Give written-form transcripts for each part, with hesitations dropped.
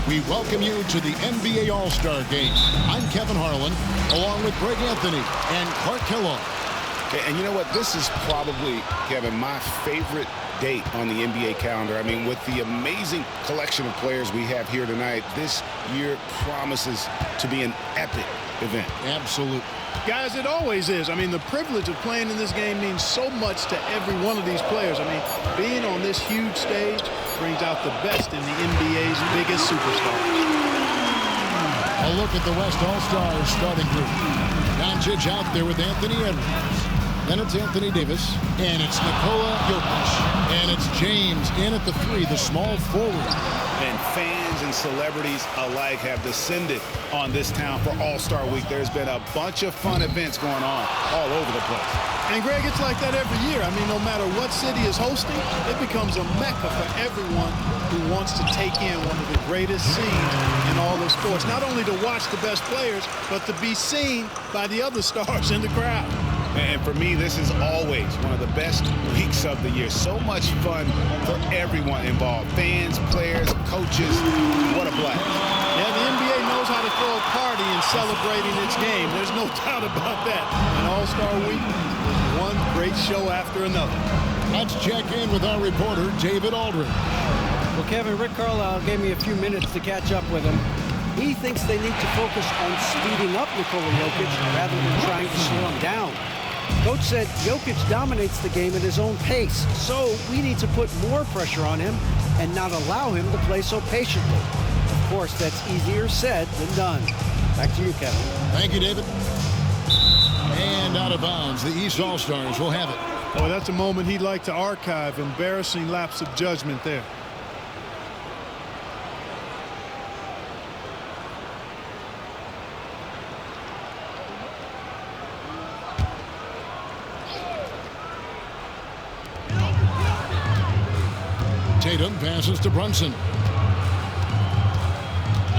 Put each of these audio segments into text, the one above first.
We welcome you to the NBA All-Star Game. I'm Kevin Harlan, along with Greg Anthony and Clark Kellogg. And you know what? This is probably, Kevin, my favorite date on the NBA calendar. I mean, with the amazing collection of players we have here tonight, this year promises to be an epic event. Absolutely. Guys, it always is. I mean, the privilege of playing in this game means so much to every one of these players. I mean, being on this huge stage brings out the best in the NBA's biggest superstars. A look at the West All-Stars starting group. Doncic out there with Anthony Edwards. Then it's Anthony Davis. And it's Nikola Jokic. And it's James in at the 3, the small forward. And fans and celebrities alike have descended on this town for All-Star Week. There's been a bunch of fun events going on all over the place. And, Greg, it's like that every year. I mean, no matter what city is hosting, it becomes a mecca for everyone who wants to take in one of the greatest scenes in all of sports. Not only to watch the best players, but to be seen by the other stars in the crowd. And for me, this is always one of the best weeks of the year. So much fun for everyone involved. Fans, players, coaches. What a blast. Yeah, the NBA knows how to throw a party in celebrating its game. There's no doubt about that. And All-Star Week is one great show after another. Let's check in with our reporter, David Aldridge. Well, Kevin, Rick Carlisle gave me a few minutes to catch up with him. He thinks they need to focus on speeding up Nikola Jokic rather than trying to slow him down. Coach said Jokic dominates the game at his own pace, so we need to put more pressure on him and not allow him to play so patiently. Of course, that's easier said than done. Back to you, Kevin. Thank you, David. And out of bounds, the East All-Stars will have it. Boy, that's a moment he'd like to archive. Embarrassing lapse of judgment there. Tatum passes to Brunson.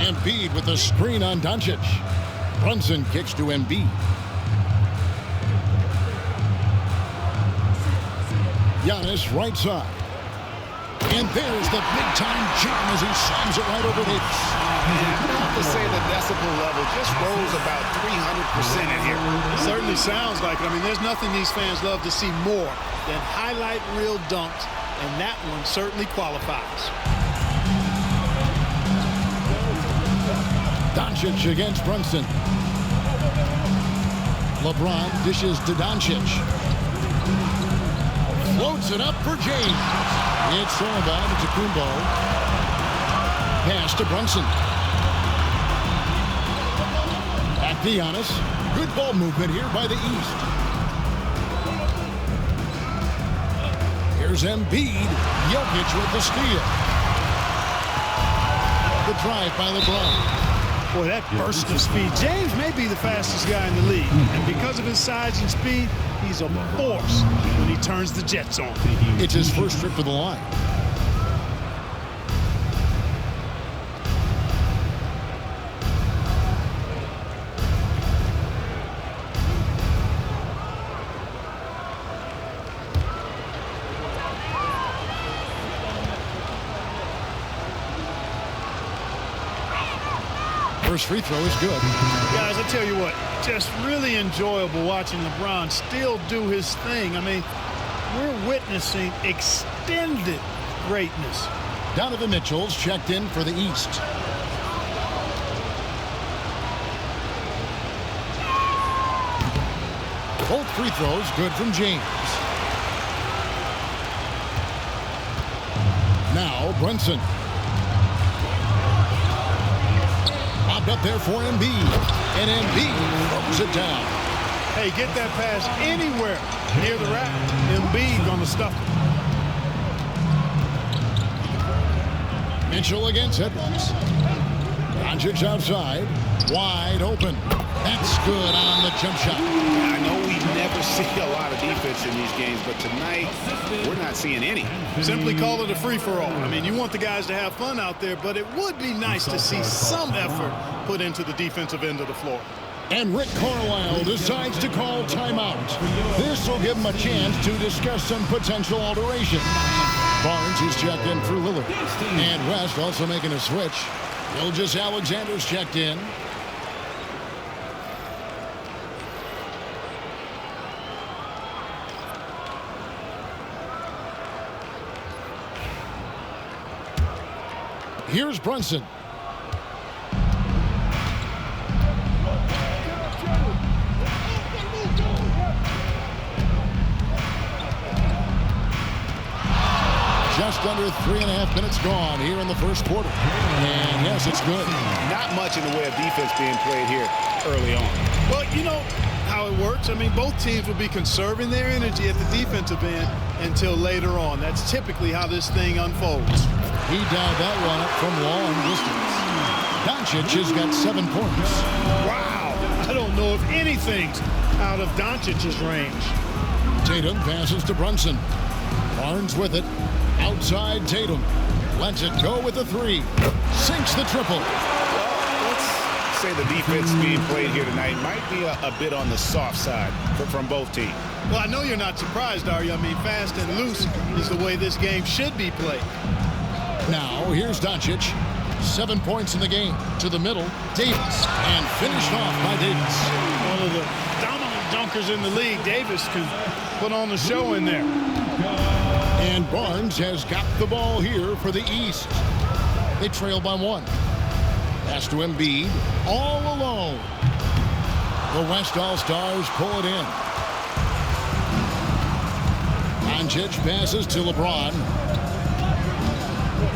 Embiid with a screen on Doncic. Brunson kicks to Embiid. Giannis right side. And there's the big-time jam as he slams it right over Davis. I have to say the decibel level just rose about 300% in here. It certainly sounds like it. I mean, there's nothing these fans love to see more than highlight reel dunks. And that one certainly qualifies. Doncic against Brunson. LeBron dishes to Doncic. Floats it up for James. It's all about Antetokounmpo. Pass to Brunson. Back to Giannis. Good ball movement here by the East. Here's Embiid. Jokic with the steal. The drive by LeBron. Boy, that burst of speed. James may be the fastest guy in the league. And because of his size and speed, he's a force when he turns the Jets on. It's his first trip to the line. First free throw is good. Guys, I tell you what, just really enjoyable watching LeBron still do his thing. I mean, we're witnessing extended greatness. Donovan Mitchell's checked in for the East. Both free throws good from James. Now Brunson. Up there for Embiid, and Embiid throws it down. Hey, get that pass anywhere near the rack. Embiid gonna stuff it. Mitchell against Edwards. Doncic outside, wide open. That's good on the jump shot. I know we never see a lot of defense in these games, but tonight we're not seeing any. Simply call it a free-for-all. I mean, you want the guys to have fun out there, but it would be nice to see some effort put into the defensive end of the floor. And Rick Carlisle decides to call timeout. This will give him a chance to discuss some potential alterations. Barnes is checked in for Lillard. And West also making a switch. Gilgeous-Alexander's checked in. Here's Brunson. Just under 3.5 minutes gone here in the first quarter. And yes, it's good. Not much in the way of defense being played here early on. Well, you know how it works. I mean, both teams will be conserving their energy at the defensive end until later on. That's typically how this thing unfolds. He dialed that one up from long distance. Doncic has got 7 points. Wow. I don't know if anything's out of Doncic's range. Tatum passes to Brunson. Barnes with it. Outside Tatum. Lets it go with the 3. Sinks the triple. Well, let's say the defense being played here tonight might be a bit on the soft side from both teams. Well, I know you're not surprised, are you? I mean, fast and loose is the way this game should be played. Now, here's Doncic. 7 points in the game. To the middle, Davis. And finished off by Davis. One of the dominant dunkers in the league. Davis can put on the show in there. And Barnes has got the ball here for the East. They trail by 1. Pass to Embiid. All alone. The West All-Stars pull it in. Doncic passes to LeBron.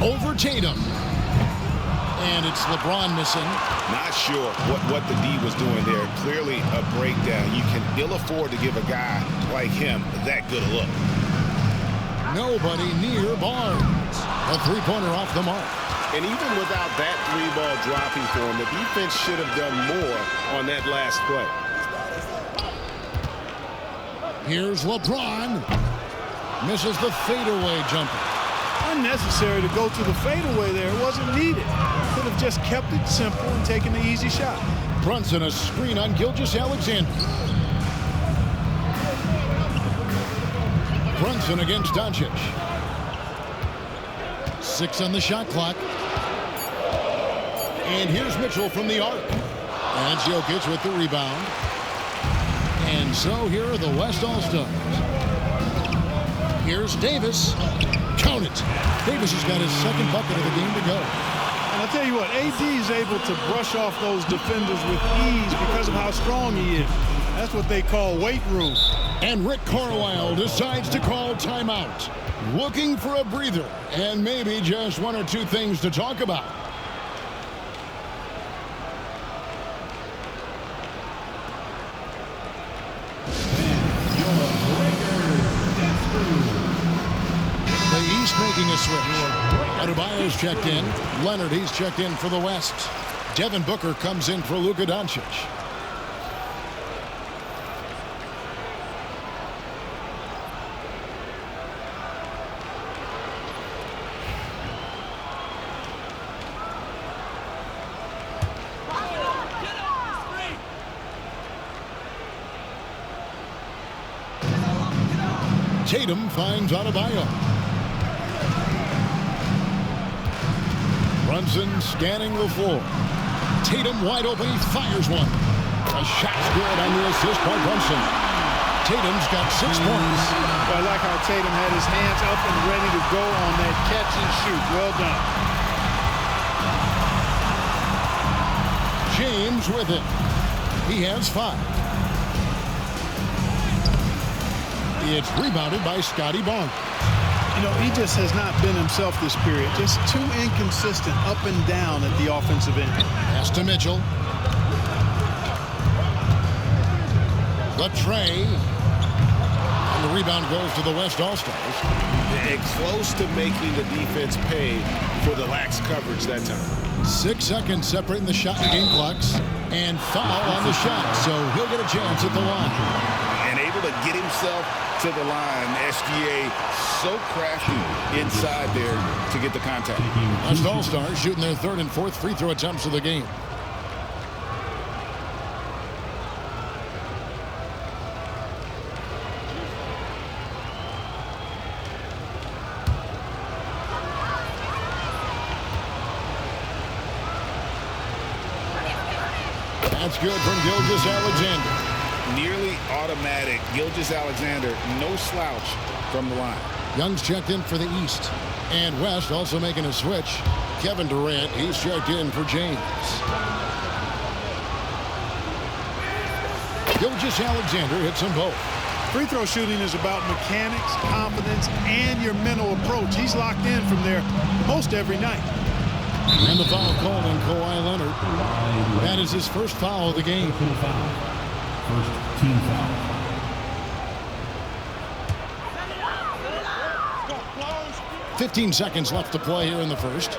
Over Tatum. And it's LeBron missing. Not sure what the D was doing there. Clearly a breakdown. You can ill afford to give a guy like him that good a look. Nobody near Barnes. A 3-pointer off the mark. And even without that 3-ball dropping for him, the defense should have done more on that last play. Here's LeBron. Misses the fadeaway jumper. Unnecessary to go to the fadeaway there. It wasn't needed. Could have just kept it simple and taken the easy shot. Brunson, a screen on Gilgeous-Alexander. Brunson against Doncic. 6 on the shot clock. And here's Mitchell from the arc. And Jokic with the rebound. And so here are the West All-Stars. Here's Davis. Count it. Davis has got his 2nd bucket of the game to go. And I'll tell you what, AD is able to brush off those defenders with ease because of how strong he is. That's what they call weight room. And Rick Carlisle decides to call timeout. Looking for a breather and maybe just 1 or 2 things to talk about. The East making a switch. Adebayo's checked in. Leonard, he's checked in for the West. Devin Booker comes in for Luka Doncic. Tatum finds Adebayo. Brunson scanning the floor. Tatum wide open. He fires one. A shot's good on the assist by Brunson. Tatum's got 6 points. I like how Tatum had his hands up and ready to go on that catch and shoot. Well done. James with it. He has 5. It's rebounded by Scotty Barnes. You know, he just has not been himself this period. Just too inconsistent up and down at the offensive end. Pass to Mitchell. The tray. And the rebound goes to the West All-Stars. Close to making the defense pay for the lax coverage that time. 6 seconds separating the shot and game clocks. And foul on the shot, so he'll get a chance at the line. And able to get himself to the line. SGA so crafty inside there to get the contact. West All-Stars shooting their 3rd and 4th free throw attempts of the game. That's good from Gilgeous-Alexander. Nearly automatic. Gilgeous-Alexander, no slouch from the line. Young's checked in for the East. And West also making a switch. Kevin Durant, he's checked in for James. Gilgeous-Alexander hits them both. Free throw shooting is about mechanics, confidence, and your mental approach. He's locked in from there most every night. And the foul called on Kawhi Leonard. That is his first foul of the game. First team foul. 15 seconds left to play here in the first.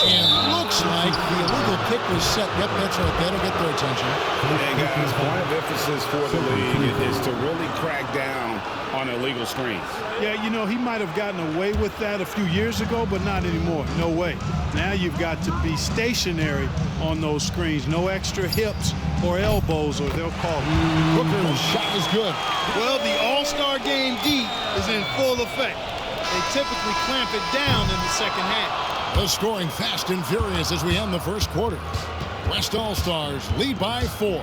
And looks like the illegal kick was set. Yep, that's right. That'll get their attention. And guys, point of emphasis for the league is to really crack down on illegal screens. Yeah, you know, he might have gotten away with that a few years ago, but not anymore. No way. Now you've got to be stationary on those screens. No extra hips or elbows, or they'll call it. Booker's shot is good. Well, the All-Star Game D is in full effect. They typically clamp it down in the second half. The scoring fast and furious as we end the first quarter. West All-Stars lead by 4.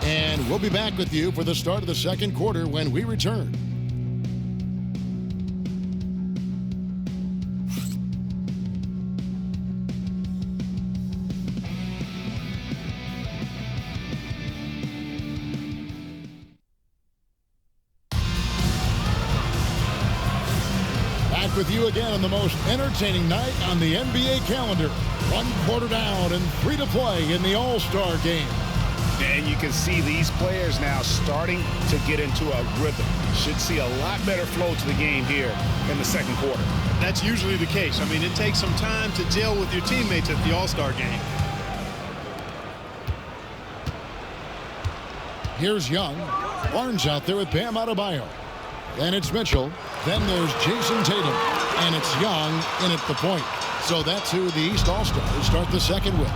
And we'll be back with you for the start of the second quarter when we return. With you again on the most entertaining night on the NBA calendar. 1 quarter down and 3 to play in the All-Star game. And you can see these players now starting to get into a rhythm. Should see a lot better flow to the game here in the second quarter. That's usually the case. I mean, it takes some time to gel with your teammates at the All-Star game. Here's Young. Barnes out there with Bam Adebayo. Then it's Mitchell. Then there's Jason Tatum. And it's Young in at the point. So that's who the East All-Stars start the second with.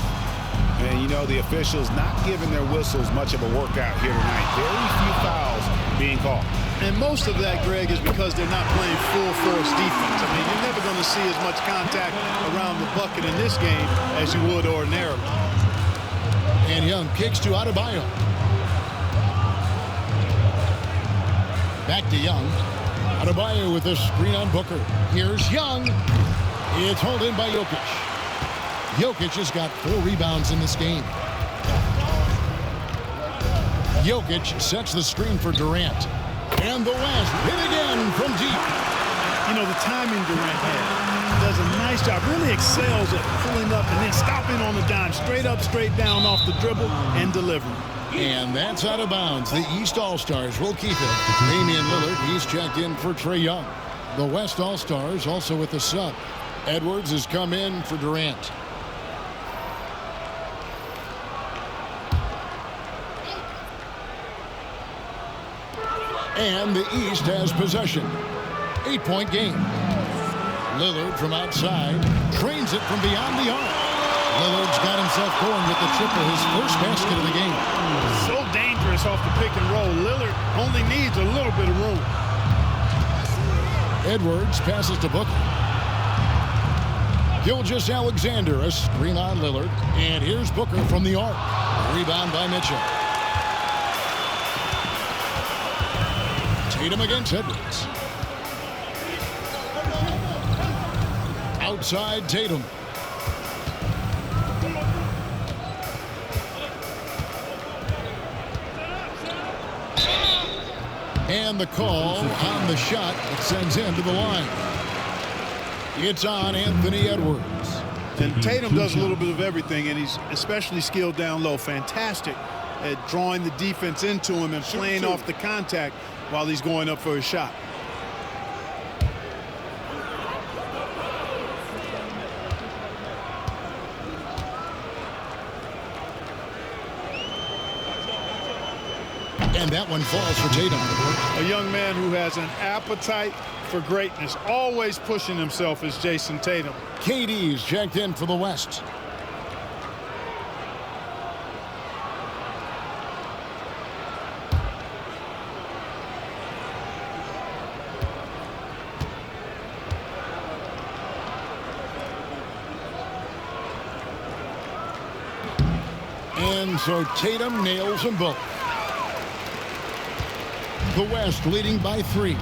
And, you know, the officials not giving their whistles much of a workout here tonight. Very few fouls being called. And most of that, Greg, is because they're not playing full-force defense. I mean, you're never going to see as much contact around the bucket in this game as you would ordinarily. And Young kicks to Adebayo. Back to Young. Adebayo with a screen on Booker. Here's Young. It's hauled in by Jokic. Jokic has got 4 rebounds in this game. Jokic sets the screen for Durant. And the West hit again from deep. You know, the timing Durant had does a nice job. Really excels at pulling up and then stopping on the dime. Straight up, straight down off the dribble and delivering. And that's out of bounds. The East All-Stars will keep it. Damian Lillard, he's checked in for Trae Young. The West All-Stars also with the sub. Edwards has come in for Durant. And the East has possession. 8-point game. Lillard from outside trains it from beyond the arc. Lillard's got himself going with the triple, his first basket of the game. So dangerous off the pick and roll. Lillard only needs a little bit of room. Edwards passes to Booker. Gilgeous-Alexander, a screen on Lillard. And here's Booker from the arc. Rebound by Mitchell. Tatum against Edwards. Outside Tatum. And the call on the shot that sends him to the line. It's on Anthony Edwards. And Tatum does a little bit of everything, and he's especially skilled down low. Fantastic at drawing the defense into him and playing off the contact while he's going up for a shot. And that one falls for Tatum. A young man who has an appetite for greatness, always pushing himself, is Jason Tatum. KD's checked in for the West. And so Tatum nails them both. The West leading by 3.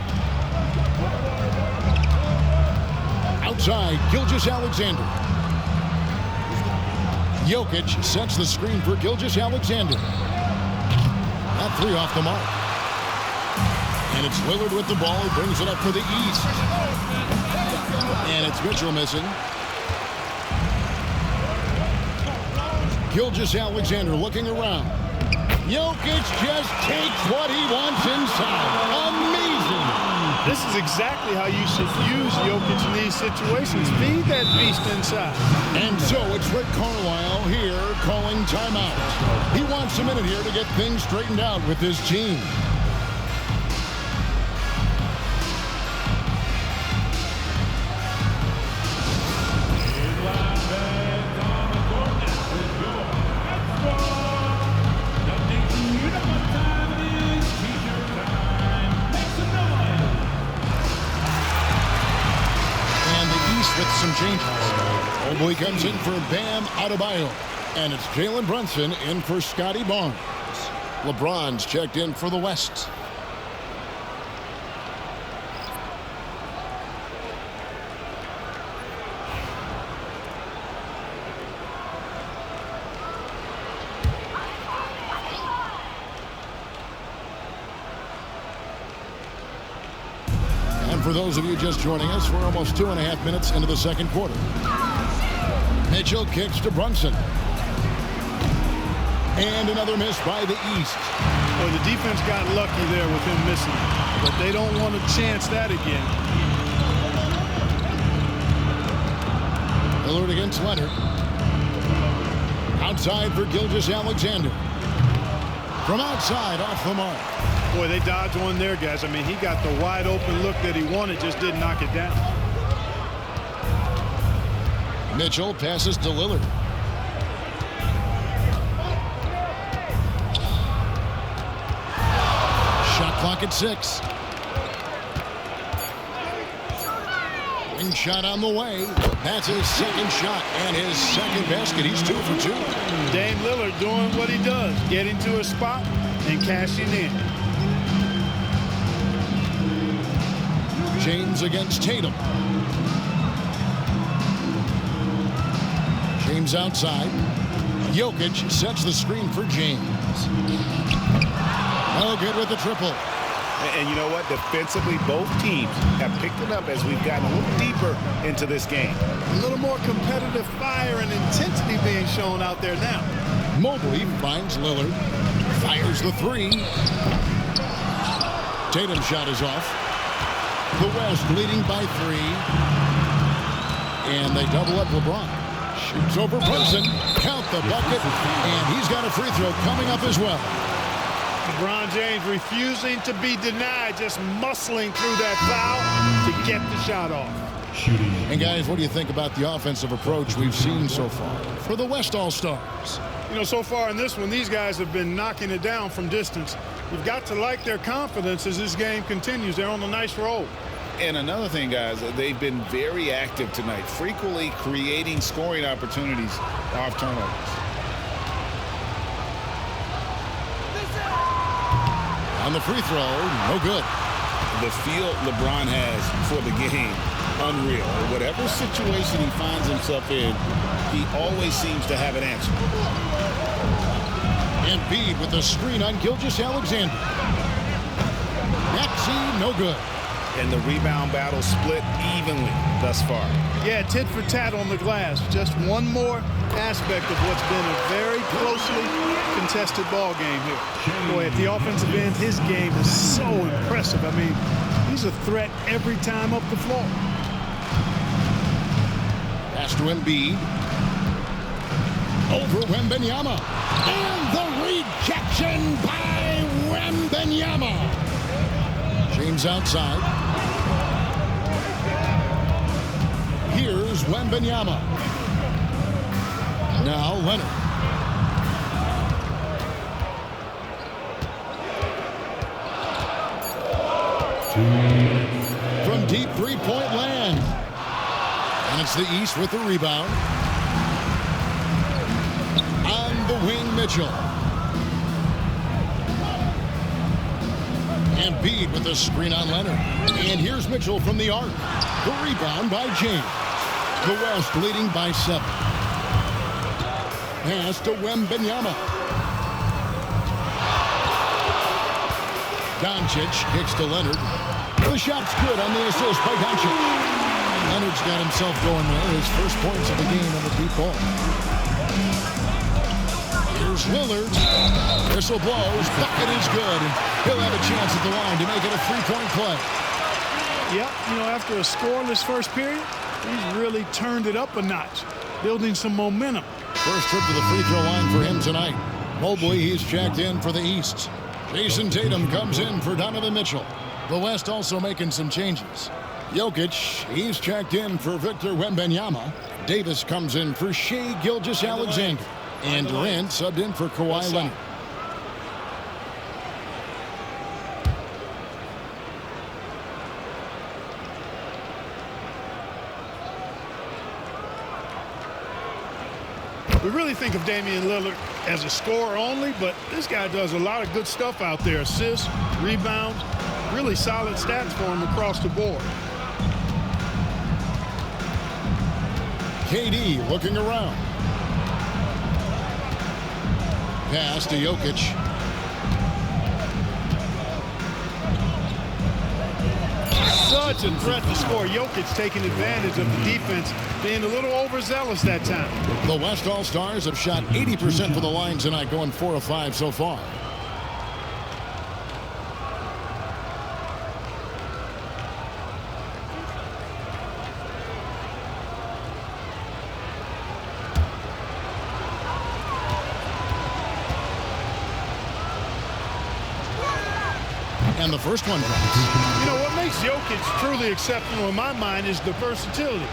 Outside, Gilgeous-Alexander. Jokic sets the screen for Gilgeous-Alexander. That 3 off the mark. And it's Lillard with the ball. He brings it up for the East. And it's Mitchell missing. Gilgeous-Alexander looking around. Jokic just takes what he wants inside. Amazing. This is exactly how you should use Jokic in these situations. Feed that beast inside. And so it's Rick Carlisle here calling timeout. He wants a minute here to get things straightened out with his team. With some changes. Old boy comes in for Bam Adebayo. And it's Jalen Brunson in for Scotty Barnes. LeBron's checked in for the West. For those of you just joining us, we're almost 2.5 minutes into the second quarter. Mitchell kicks to Brunson. And another miss by the East. Well, the defense got lucky there with him missing. But they don't want to chance that again. Lillard against Leonard. Outside for Gilgeous-Alexander. From outside, off the mark. Boy, they dodged one there, guys. I mean, he got the wide open look that he wanted, just didn't knock it down. Mitchell passes to Lillard. Shot clock at 6. Ring shot on the way. That's his second shot and his second basket. He's 2 for 2. Dame Lillard doing what he does, getting to a spot and cashing in. James against Tatum. James outside. Jokic sets the screen for James. Oh, good with the triple. And you know what? Defensively, both teams have picked it up as we've gotten a little deeper into this game. A little more competitive fire and intensity being shown out there now. Mobley finds Lillard. Fires the 3. Tatum's shot is off. The West leading by 3. And they double up LeBron. Shoots over Brunson. Count the bucket. And he's got a free throw coming up as well. LeBron James refusing to be denied, just muscling through that foul to get the shot off. And guys, what do you think about the offensive approach we've seen so far for the West All-Stars? You know, so far in this one, these guys have been knocking it down from distance. You've got to like their confidence as this game continues. They're on a nice roll. And another thing, guys, they've been very active tonight, frequently creating scoring opportunities off turnovers. On the free throw, no good. The feel LeBron has for the game, unreal. Whatever situation he finds himself in, he always seems to have an answer. Embiid with the screen on Gilgeous-Alexander. Maxey, no good. And the rebound battle split evenly thus far. Yeah, tit for tat on the glass. Just one more aspect of what's been a very closely contested ball game here. Boy, at the offensive end, his game is so impressive. I mean, he's a threat every time up the floor. Pass to Embiid. Over Wembanyama. And the rejection by Wembanyama. James outside. Here's Wembanyama. Now Leonard. From deep three-point land. And it's the East with the rebound. On the wing, Mitchell. Embiid with the screen on Leonard. And here's Mitchell from the arc. The rebound by James. The West leading by 7. Pass to Wembanyama. Doncic kicks to Leonard. The shot's good on the assist by Doncic. Leonard's got himself going there. His first points of the game on the deep ball. Here's Lillard. Whistle blows. Bucket is good. He'll have a chance at the line to make it a 3-point play. Yep, after a scoreless first period, he's really turned it up a notch, building some momentum. First trip to the free throw line for him tonight. Mobley, he's checked in for the East. Jason Tatum comes in for Donovan Mitchell. The West also making some changes. Jokic, he's checked in for Victor Wembanyama. Davis comes in for Shai Gilgeous-Alexander. And Durant subbed in for Kawhi Leonard. We really think of Damian Lillard as a scorer only, but this guy does a lot of good stuff out there. Assists, rebounds, really solid stats for him across the board. KD looking around. Pass to Jokic. Such a threat to score. Jokic taking advantage of the defense, being a little overzealous that time. The West All-Stars have shot 80% for the line tonight, going 4 of 5 so far. And the first one drops. What makes Jokic truly exceptional in my mind is the versatility.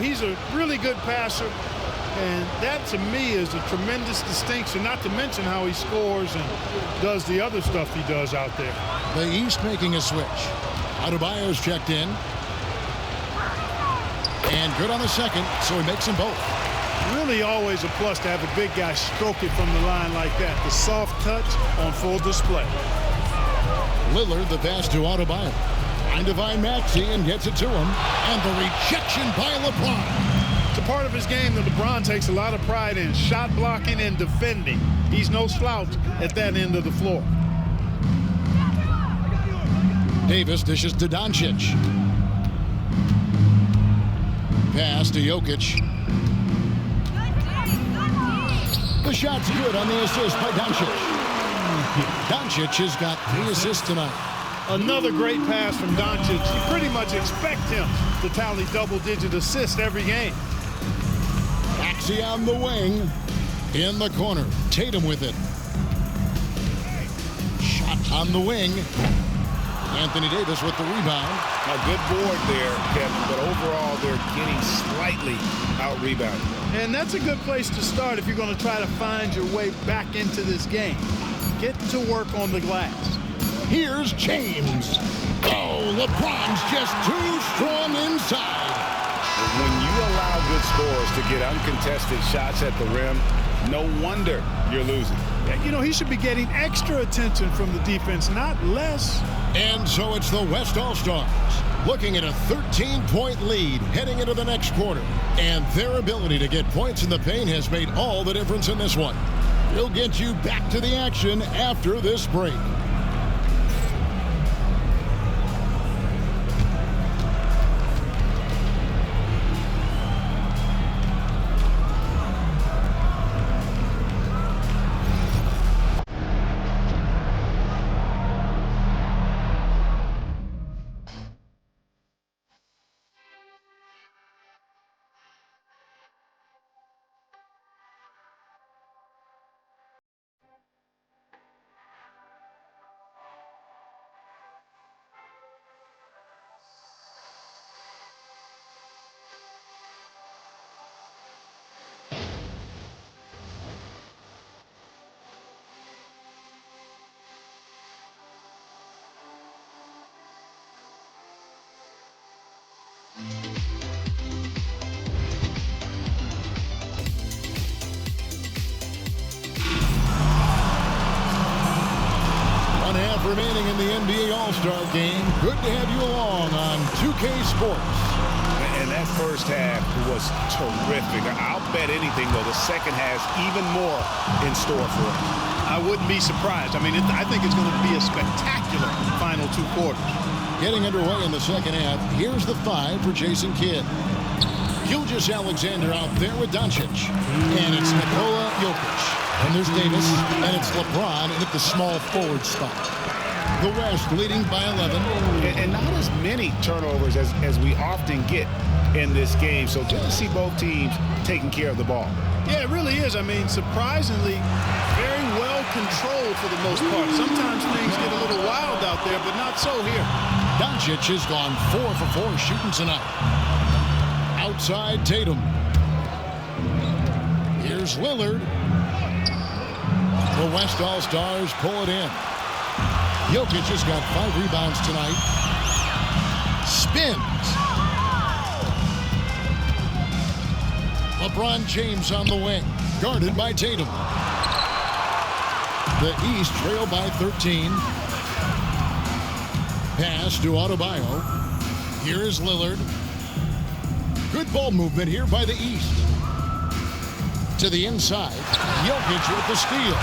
He's a really good passer, and that to me is a tremendous distinction, not to mention how he scores and does the other stuff he does out there. The East making a switch. Adebayo's checked in. And good on the second, so he makes them both. Really always a plus to have a big guy stroke it from the line like that. The soft touch on full display. Lillard, the pass to Adebayo. Trying to find Maxey and gets it to him. And the rejection by LeBron. It's a part of his game that LeBron takes a lot of pride in. Shot blocking and defending. He's no slouch at that end of the floor. Davis dishes to Doncic. Pass to Jokic. The shot's good on the assist by Doncic. Doncic has got 3 assists tonight. Another great pass from Doncic. You pretty much expect him to tally double-digit assists every game. Maxey on the wing. In the corner. Tatum with it. Shot on the wing. Anthony Davis with the rebound. A good board there, Kevin, but overall they're getting slightly out-rebounded. And that's a good place to start if you're going to try to find your way back into this game. Get to work on the glass. Here's James. Oh, LeBron's just too strong inside. When you allow good scorers to get uncontested shots at the rim, no wonder you're losing. He should be getting extra attention from the defense, not less. And so it's the West All-Stars looking at a 13-point lead heading into the next quarter. And their ability to get points in the paint has made all the difference in this one. We'll get you back to the action after this break. remaining in the NBA All-Star Game. Good to have you along on 2K Sports. And that first half was terrific. I'll bet anything, though, the second has even more in store for it. I wouldn't be surprised. I mean, I think it's going to be a spectacular final 2 quarters. Getting underway in the second half. Here's the 5 for Jason Kidd. Gilgeous-Alexander out there with Doncic. And it's Nikola Jokic. And there's Davis. And it's LeBron in at the small forward spot. The West leading by 11. And not as many turnovers as we often get in this game. So good to see both teams taking care of the ball. Yeah, it really is. I mean, surprisingly, very well controlled for the most part. Sometimes things get a little wild out there, but not so here. Doncic has gone 4 for 4 shooting tonight. Outside Tatum. Here's Lillard. The West All-Stars pull it in. Jokic has got 5 rebounds tonight. Spins. LeBron James on the wing, guarded by Tatum. The East trail by 13. Pass to Adebayo. Here is Lillard. Good ball movement here by the East. To the inside. Jokic with the steal.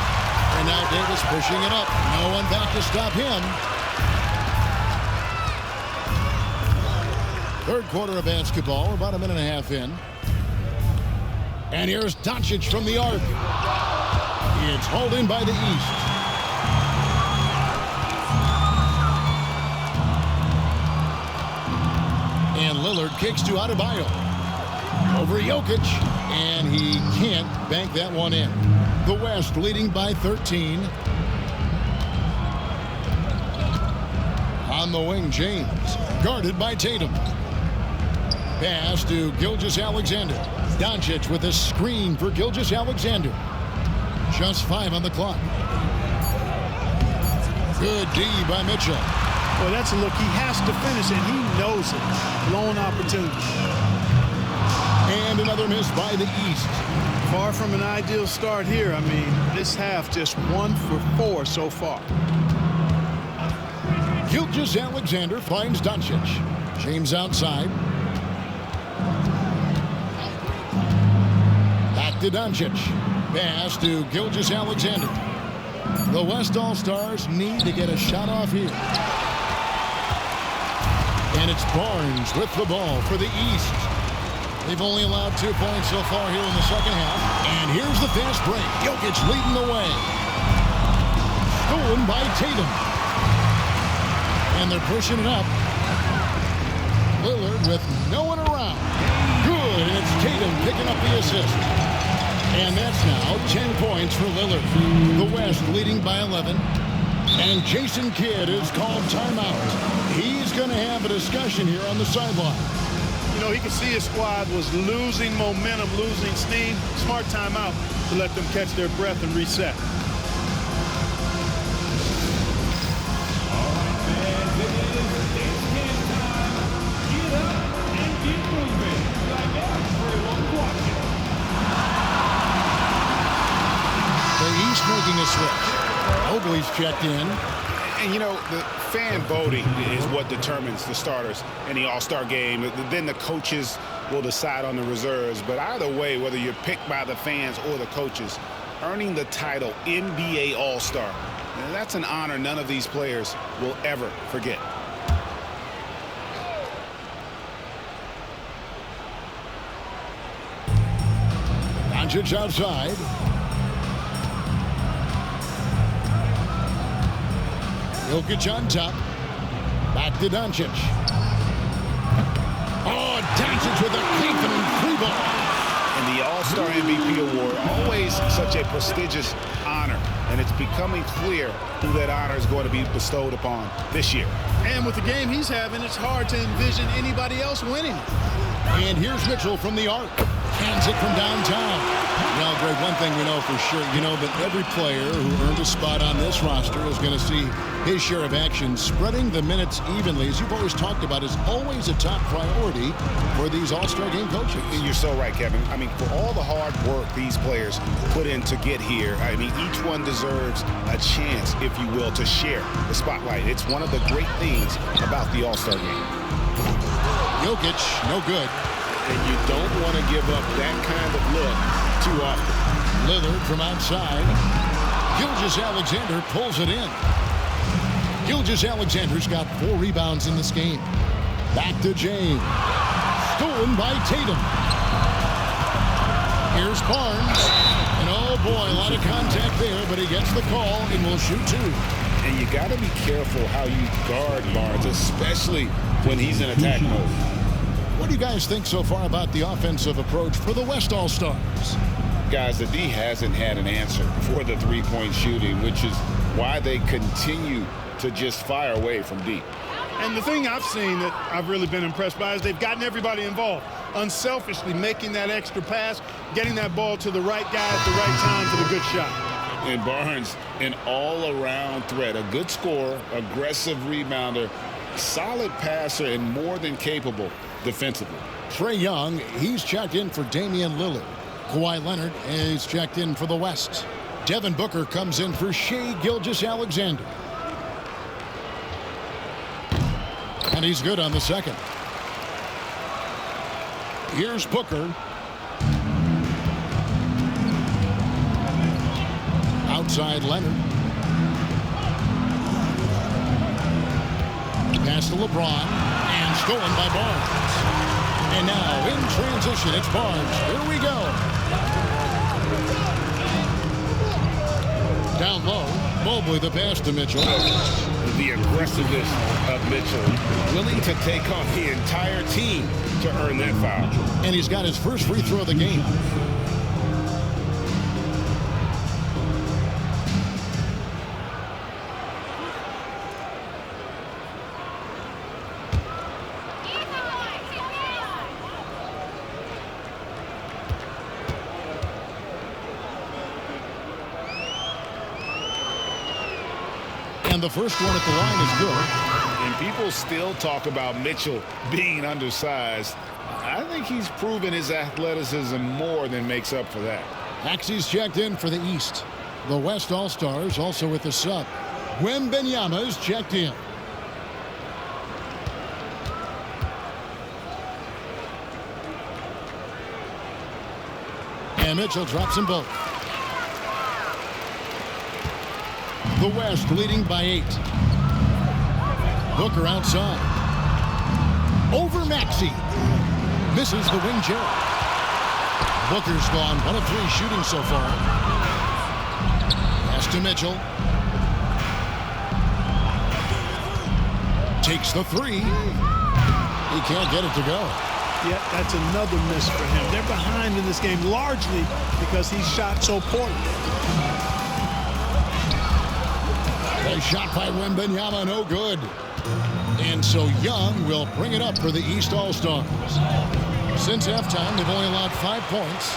And now Davis pushing it up. No one back to stop him. Third quarter of basketball, about a minute and a half in. And here's Doncic from the arc. It's hauled in by the East. And Lillard kicks to Adebayo. Over Jokic. And he can't bank that one in. The West leading by 13. On the wing, James. Guarded by Tatum. Pass to Gilgeous-Alexander. Doncic with a screen for Gilgeous-Alexander. Just 5 on the clock. Good D by Mitchell. Well, that's a look. He has to finish, and he knows it. Blown opportunity. And another miss by the East. Far from an ideal start here. I mean, this half just 1 for 4 so far. Gilgeous-Alexander finds Doncic. James outside. Back to Doncic. Pass to Gilgeous-Alexander. The West All-Stars need to get a shot off here. And it's Barnes with the ball for the East. They've only allowed 2 points so far here in the second half. And here's the fast break. Jokic leading the way. Stolen by Tatum. And they're pushing it up. Lillard with no one around. Good, and it's Tatum picking up the assist. And that's now 10 points for Lillard. The West leading by 11. And Jason Kidd is called timeout. He's going to have a discussion here on the sideline. You know, he could see his squad was losing momentum, losing steam. Smart timeout to let them catch their breath and reset. The East making a switch. Oakley's checked in. And, you know, the fan voting is what determines the starters in the All-Star game. Then the coaches will decide on the reserves. But either way, whether you're picked by the fans or the coaches, earning the title NBA All-Star, that's an honor none of these players will ever forget. Doncic outside. Jokic on top. Back to Doncic. Oh, Doncic with a confident free ball. And the All-Star MVP award, always such a prestigious honor. And it's becoming clear who that honor is going to be bestowed upon this year. And with the game he's having, it's hard to envision anybody else winning. And here's Mitchell from the arc. Hands it from downtown. Well, Greg, one thing we know for sure, that every player who earned a spot on this roster is going to see his share of action. Spreading the minutes evenly, as you've always talked about, is always a top priority for these All-Star Game coaches. You're so right, Kevin. I mean, for all the hard work these players put in to get here, I mean, each one deserves a chance, if you will, to share the spotlight. It's one of the great things about the All-Star Game. Jokic, no good. And you don't want to give up that kind of look too often. Lillard from outside. Gilgeous-Alexander pulls it in. Gilgeous-Alexander's got 4 rebounds in this game. Back to James. Stolen by Tatum. Here's Barnes. And oh boy, a lot of contact there, but he gets the call and will shoot 2. And you got to be careful how you guard Barnes, especially when he's in attack mode. What do you guys think so far about the offensive approach for the West All-Stars? Guys, the D hasn't had an answer for the three-point shooting, which is why they continue to just fire away from deep. And the thing I've seen that I've really been impressed by is they've gotten everybody involved, unselfishly making that extra pass, getting that ball to the right guy at the right time for the good shot. And Barnes, an all-around threat, a good scorer, aggressive rebounder, solid passer, and more than capable defensively. Trae Young, he's checked in for Damian Lillard. Kawhi Leonard is checked in for the West. Devin Booker comes in for Shai Gilgeous-Alexander. And he's good on the second. Here's Booker. Outside Leonard. Pass to LeBron. And stolen by Barnes. And now in transition, it's Barnes. Here we go. Down low. Mobley the pass to Mitchell. The aggressiveness of Mitchell, willing to take on the entire team to earn that foul. And he's got his first free throw of the game. And the first one at the line is good. And people still talk about Mitchell being undersized. I think he's proven his athleticism more than makes up for that. Maxey's checked in for the East. The West All-Stars also with the sub. Wembanyama's checked in. And Mitchell drops them both. The West leading by 8. Booker outside. Over Maxey. Misses the wing chair. Booker's gone 1 of 3 shooting so far. Pass to Mitchell. Takes the 3. He can't get it to go. Yeah, that's another miss for him. They're behind in this game largely because he shot so poorly. A shot by Wembanyama, no good. And so Young will bring it up for the East All-Stars. Since halftime, they've only allowed 5 points.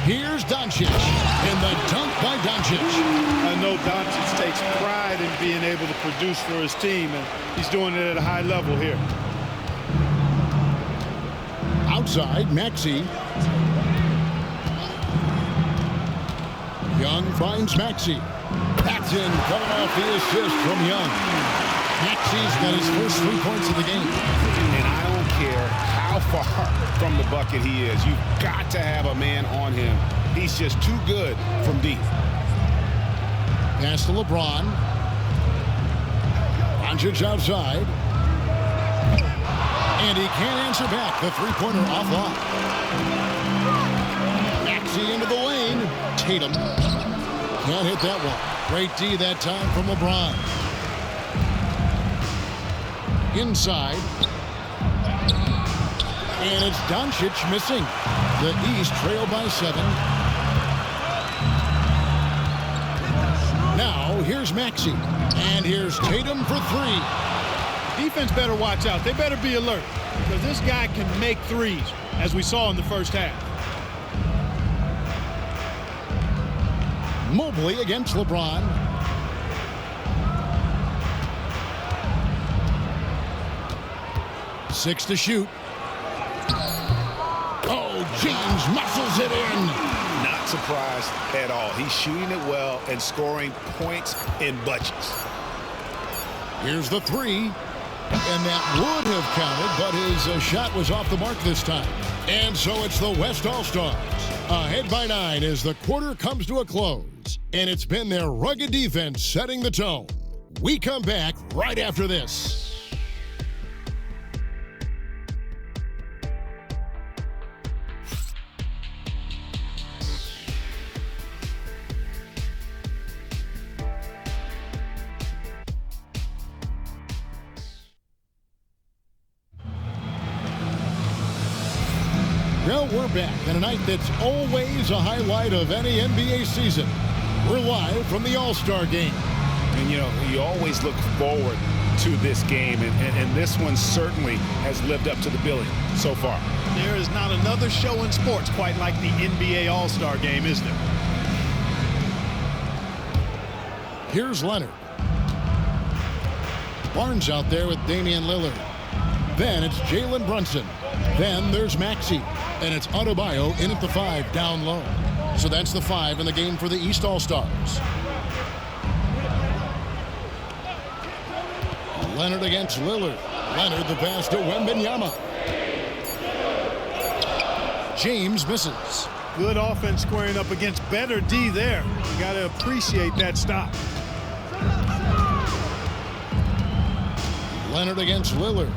Here's Doncic, and the dunk by Doncic. I know Doncic takes pride in being able to produce for his team, and he's doing it at a high level here. Outside, Maxey. Young finds Maxey. Paxton coming off the assist from Young. Maxey's got his first 3 points of the game. And I don't care how far from the bucket he is. You've got to have a man on him. He's just too good from deep. Pass to LeBron. Doncic outside. And he can't answer back. The three-pointer offline. Maxey into the lane. Tatum can't hit that one. Great D that time from LeBron. Inside. And it's Doncic missing. The East trail by 7. Now here's Maxey. And here's Tatum for 3. Defense better watch out. They better be alert. because this guy can make threes, as we saw in the first half. Mobley against LeBron. Six to shoot. Oh, James muscles it in. Not surprised at all. He's shooting it well and scoring points in bunches. Here's the three. And that would have counted, but his shot was off the mark this time. And so it's the West All-Stars. Ahead by 9 as the quarter comes to a close. And it's been their rugged defense setting the tone. We come back right after this. Well, we're back on a night that's always a highlight of any NBA season. We're live from the All-Star Game. And, you know, you always look forward to this game, and this one certainly has lived up to the billing so far. There is not another show in sports quite like the NBA All-Star Game, is there? Here's Leonard. Barnes out there with Damian Lillard. Then it's Jalen Brunson. Then there's Maxey. And it's Adebayo in at the 5 down low. So that's the 5 in the game for the East All-Stars. Leonard against Lillard. Leonard the pass to Wembanyama. James misses. Good offense squaring up against better D there. You got to appreciate that stop. Leonard against Lillard.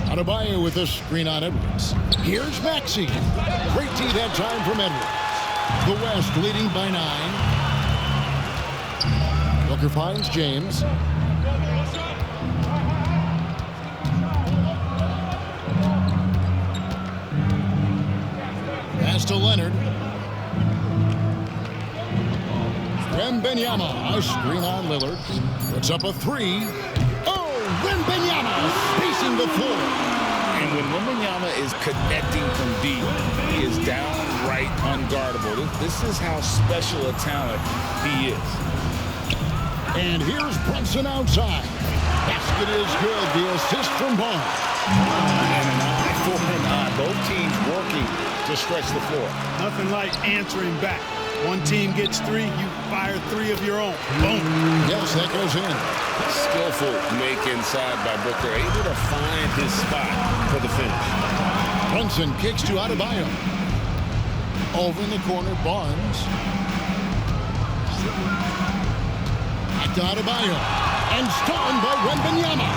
Adebayo with a screen on Edwards. Here's Maxey. Great D that time from Edwards. The West leading by 9. Booker finds James. Pass to Leonard. Wembanyama, a screen on Lillard. Puts up a 3. Oh, Wembanyama spacing the floor. And when Wembanyama is connecting from deep, he is downright unguardable. This is how special a talent he is. And here's Brunson outside. Basket is good. The assist from Barnes. And an eye for an eye. Both teams working to stretch the floor. Nothing like answering back. One team gets 3, you fire 3 of your own. Boom. Yes, that goes in. Skillful make inside by Booker. Able to find his spot for the finish. Brunson kicks to Adebayo. Over in the corner, Barnes. Back to Adebayo. And stolen by Wembanyama.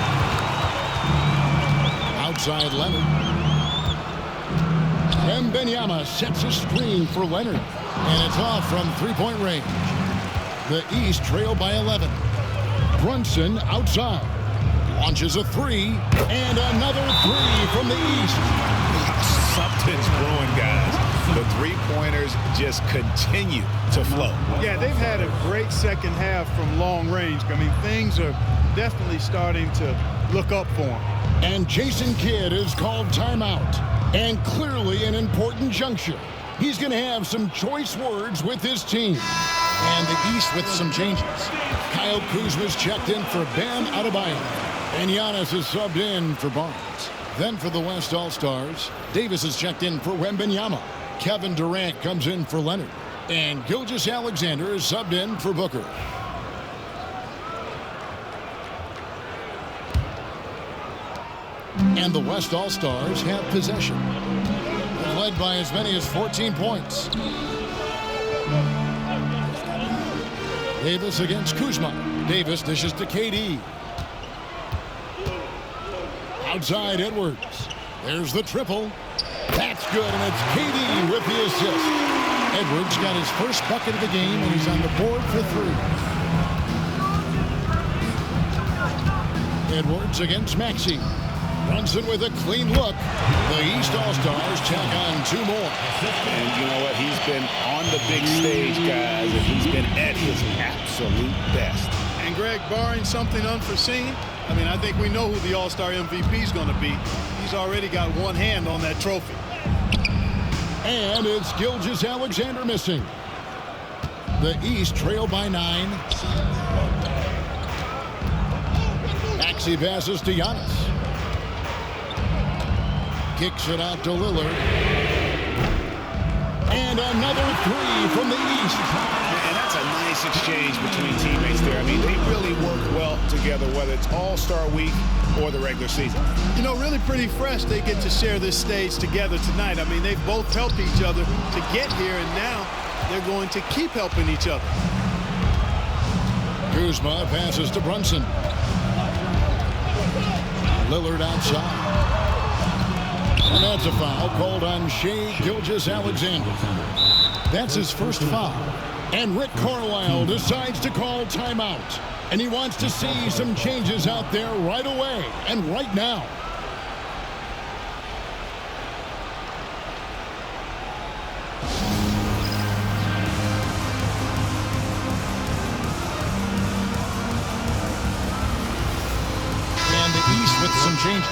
Outside Leonard. Wembanyama sets a screen for Leonard. And it's off from three-point range. The East trail by 11. Brunson outside. Launches a 3. And another 3 from the East. Something's brewing, guys. The three-pointers just continue to flow. Yeah, they've had a great second half from long range. I mean, things are definitely starting to look up for them. And Jason Kidd is called timeout. And clearly an important juncture. He's going to have some choice words with his team. And the East with some changes. Kyle Kuzma's checked in for Bam Adebayo. And Giannis is subbed in for Barnes. Then for the West All-Stars, Davis is checked in for Wembanyama. Kevin Durant comes in for Leonard. And Gilgeous-Alexander is subbed in for Booker. And the West All-Stars have possession. They're led by as many as 14 points. Davis against Kuzma. Davis dishes to KD. Outside Edwards. There's the triple. That's good, and it's KD with the assist. Edwards got his first bucket of the game, and he's on the board for 3. Edwards against Maxey. Brunson with a clean look. The East All-Stars tack on 2 more. And you know what? He's been on the big stage, guys, and he's been at his absolute best. And And Greg, barring something unforeseen, I mean, I think we know who the All-Star MVP is going to be. He's already got one hand on that trophy. And it's Gilgeous-Alexander missing. The East trail by 9. Maxey passes to Giannis. Kicks it out to Lillard. And another 3 from the East. And that's a nice exchange between teammates there. I mean, they really work well together, whether it's All-Star Week or the regular season. You know, really pretty fresh they get to share this stage together tonight. I mean, they've both helped each other to get here, and now they're going to keep helping each other. Kuzma passes to Brunson. Lillard outside. And that's a foul called on Shai Gilgeous-Alexander. That's his first foul. And Rick Carlisle decides to call timeout. And he wants to see some changes out there right away and right now. And the East with some changes.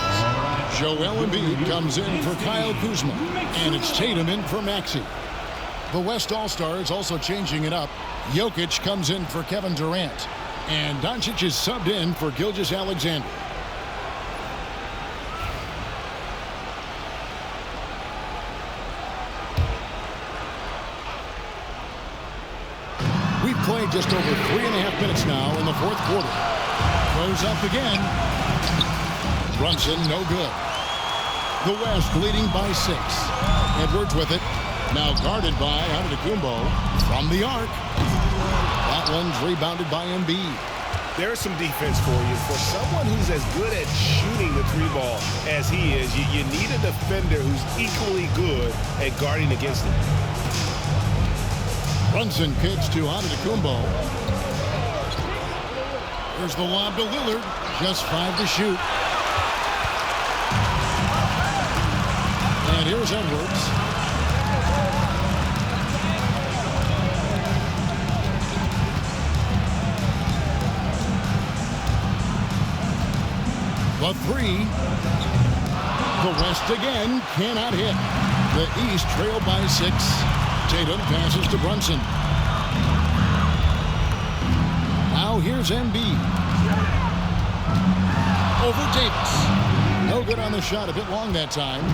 Joel Embiid comes in for Kyle Kuzma. And it's Tatum in for Maxey. The West All-Stars also changing it up. Jokic comes in for Kevin Durant. And Doncic is subbed in for Gilgeous-Alexander. We've played just over 3.5 minutes now in the fourth quarter. Goes up again. Brunson, no good. The West leading by 6. Edwards with it. Now guarded by Antetokounmpo from the arc. That one's rebounded by Embiid. There's some defense for you. For someone who's as good at shooting the 3-ball as he is, you need a defender who's equally good at guarding against him. Brunson kicks to Antetokounmpo. Here's the lob to Lillard. Just 5 to shoot. And here's Edwards. The 3. The West again cannot hit. The East trail by 6. Tatum passes to Brunson. Now here's Embiid. Over Davis. No good on the shot. A bit long that time.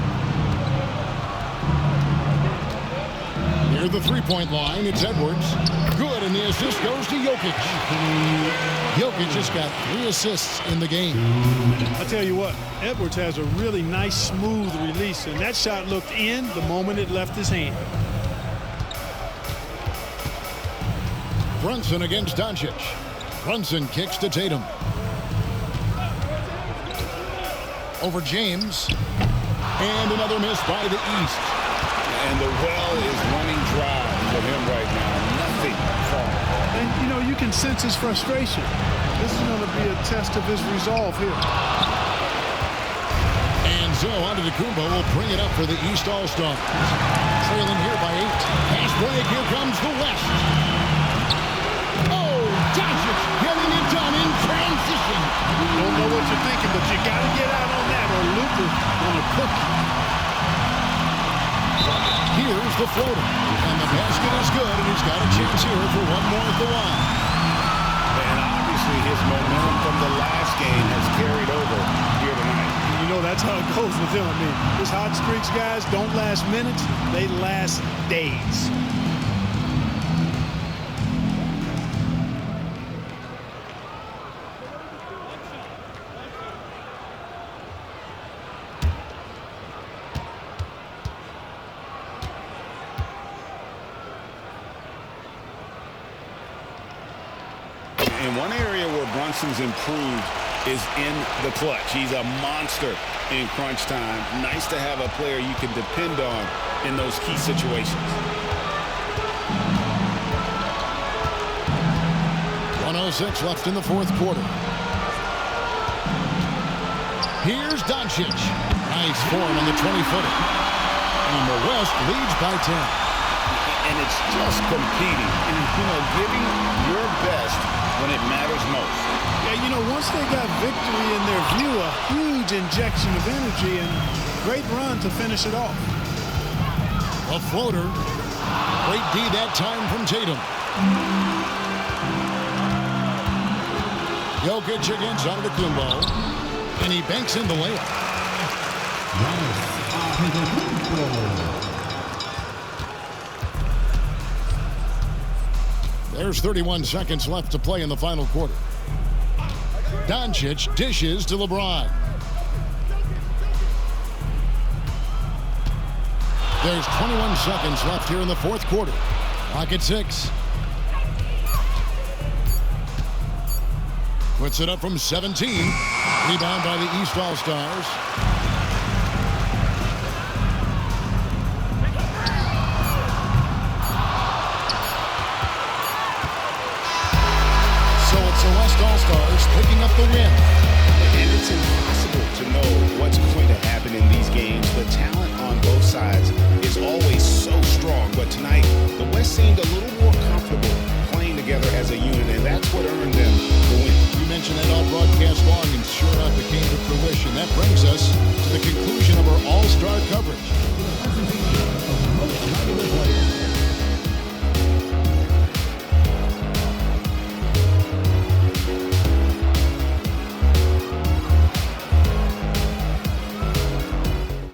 Near the three-point line, it's Edwards. Good, and the assist goes to Jokic. Jokic just got 3 assists in the game. I tell you what, Edwards has a really nice, smooth release, and that shot looked in the moment it left his hand. Brunson against Doncic. Brunson kicks to Tatum. Over James. And another miss by the East. And the well is running dry for him right now. Nothing falling. And, you know, you can sense his frustration. This is going to be a test of his resolve here. And so Antetokounmpo will bring it up for the East All-Stars. Trailing here by 8. Pass break. Here comes the West. Oh, Doncic getting it done in transition. Don't know what you're thinking, but you got to get out on that or Luka's going to cook you. Here's the floater. And the basket is good, and he's got a chance here for one more at the line. And obviously his momentum from the last game has carried over here tonight. You know, that's how it goes with him. I mean, his hot streaks, guys, don't last minutes. They last days. And one area where Brunson's improved is in the clutch. He's a monster in crunch time. Nice to have a player you can depend on in those key situations. 1:06 left in the fourth quarter. Here's Doncic. Nice form on the 20-footer. And the West leads by 10. And it's just competing and, you know, giving your best when it matters most. Yeah, you know, once they got victory in their view, a huge injection of energy and great run to finish it off. A floater. Great D that time from Tatum. Jokic against Antetokounmpo. And he banks in the layup. There's 31 seconds left to play in the final quarter. Doncic dishes to LeBron. There's 21 seconds left here in the fourth quarter. Clock at 6. Puts it up from 17. Rebound by the East All-Stars. So it's the West All-Stars picking up the win. And it's impossible to know what's going to happen in these games. The talent on both sides is always so strong. But tonight, the West seemed a little more comfortable playing together as a unit, and that's what earned them the win. You mentioned that all broadcast long, and sure enough, it came to fruition. That brings us to the conclusion of our All-Star coverage.